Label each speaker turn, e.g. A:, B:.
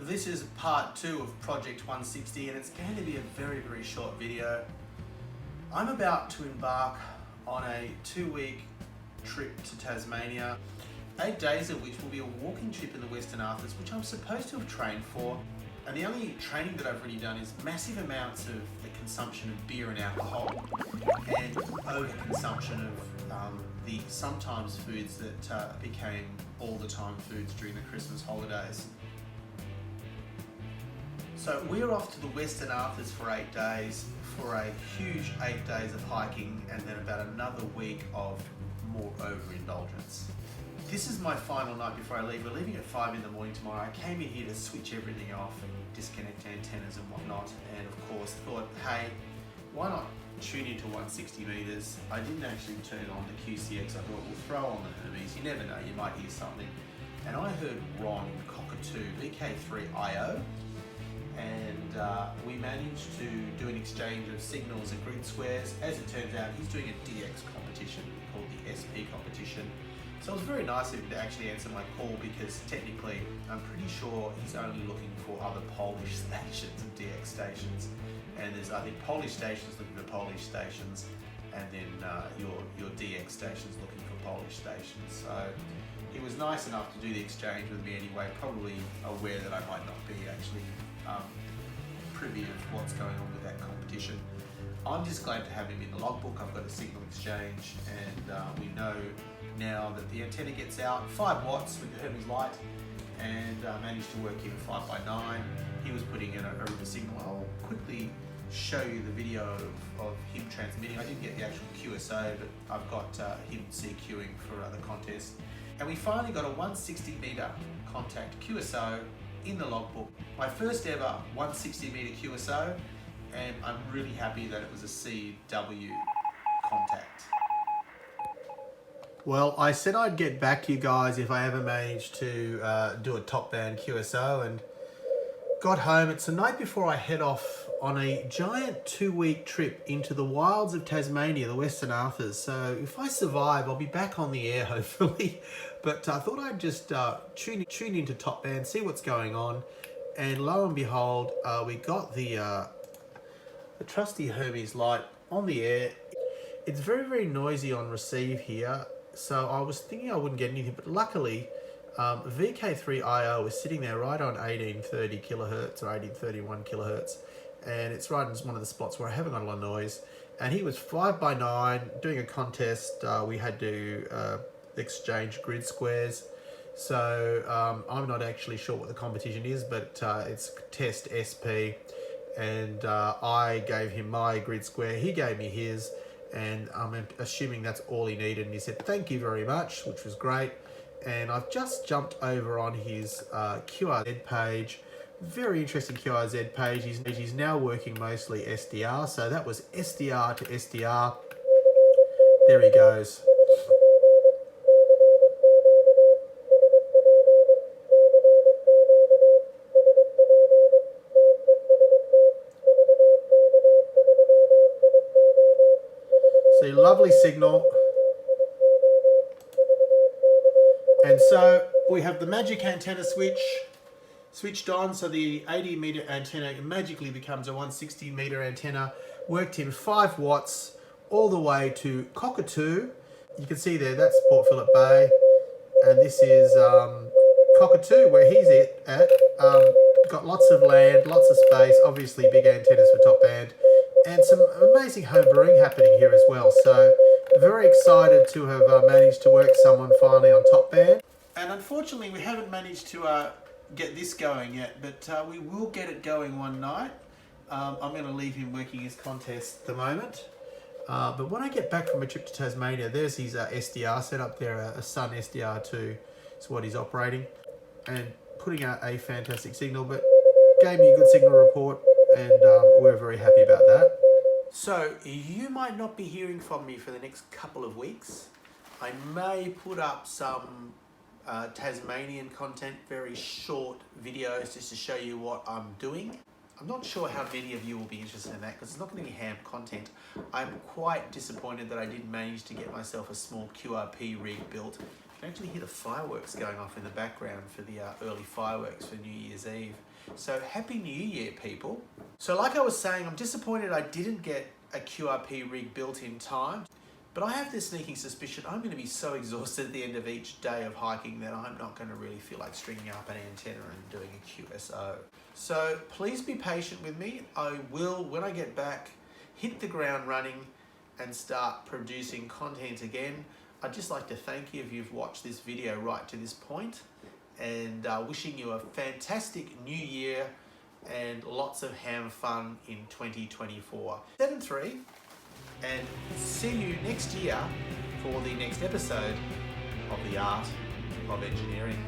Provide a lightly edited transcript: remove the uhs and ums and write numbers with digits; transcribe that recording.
A: This is part 2 of Project 160 and it's going to be a very, very short video. I'm about to embark on a 2-week trip to Tasmania, 8 days of which will be a walking trip in the Western Arthurs, which I'm supposed to have trained for. And the only training that I've really done is massive amounts of the consumption of beer and alcohol and overconsumption of the sometimes foods that became all the time foods during the Christmas holidays. So we're off to the Western Arthurs for 8 days for a huge 8 days of hiking and then about another week of more overindulgence. This is my final night before I leave. We're leaving at 5 in the morning tomorrow. I came in here to switch everything off and disconnect antennas and whatnot, and of course thought, hey, why not tune into 160 meters? I didn't actually turn on the QCX. I thought we'll throw on the Hermes. You never know, you might hear something. And I heard Ron in Cockatoo VK2AOE, and we managed to do an exchange of signals and grid squares. As it turns out, he's doing a DX competition called the SP competition. So it was very nice of him to actually answer my call, because technically I'm pretty sure he's only looking for other Polish stations and DX stations. And there's, I think, Polish stations looking for Polish stations, and then your DX stations looking for Polish stations. So he was nice enough to do the exchange with me anyway, probably aware that I might not be actually privy of what's going on with that competition. I'm just glad to have him in the logbook. I've got a signal exchange, and we know now that the antenna gets out 5 watts with the Hermes light, and managed to work in 5x9. He was putting in a signal. I'll quickly show you the video of him transmitting. I didn't get the actual QSO, but I've got him CQing for the contest. And we finally got a 160 meter contact QSO in the logbook. My first ever 160 meter QSO, and I'm really happy that it was a CW contact. Well, I said I'd get back to you guys if I ever managed to do a top band QSO, and got home. It's the night before I head off on a giant 2-week trip into the wilds of Tasmania, the Western Arthurs. So if I survive, I'll be back on the air hopefully. But I thought I'd just tune into top band, see what's going on. And lo and behold, we got the trusty Hermes light on the air. It's very, very noisy on receive here. So I was thinking I wouldn't get anything, but luckily VK3AOE is sitting there right on 1830 kilohertz or 1831 kilohertz. And it's right in one of the spots where I haven't got a lot of noise. And he was 5x9 doing a contest. We had to exchange grid squares. So I'm not actually sure what the competition is, but it's test SP. And I gave him my grid square. He gave me his. And I'm assuming that's all he needed. And he said, thank you very much, which was great. And I've just jumped over on his QRZ page. Very interesting QRZ page. He's now working mostly SDR. So that was SDR to SDR. There he goes. See, lovely signal. And so we have the magic antenna switched on, so the 80 meter antenna magically becomes a 160 meter antenna, worked in 5 watts all the way to Cockatoo. You can see there, that's Port Phillip Bay, and this is Cockatoo, where he's at. Got lots of land, lots of space, obviously big antennas for top band, and some amazing home brewing happening here as well. So very excited to have managed to work someone finally on top band. And unfortunately we haven't managed to get this going yet, but we will get it going one night. I'm going to leave him working his contest at the moment. But when I get back from a trip to Tasmania, there's his SDR set up there, a Sun SDR2 is what he's operating, and putting out a fantastic signal, but gave me a good signal report, and we're very happy about that. So you might not be hearing from me for the next couple of weeks. I may put up some Tasmanian content, very short videos just to show you what I'm doing. I'm not sure how many of you will be interested in that, because it's not going to be ham content. I'm quite disappointed that I didn't manage to get myself a small QRP rig built. If You can actually hear the fireworks going off in the background for the early fireworks for New Year's Eve. So Happy New Year, people. So like I was saying, I'm disappointed I didn't get a QRP rig built in time, but I have this sneaking suspicion I'm going to be so exhausted at the end of each day of hiking that I'm not going to really feel like stringing up an antenna and doing a QSO. So please be patient with me. I will, when I get back, hit the ground running and start producing content again. I'd just like to thank you if you've watched this video right to this point, and wishing you a fantastic new year and lots of ham fun in 2024. 7-3, and see you next year for the next episode of the Art of Engineering.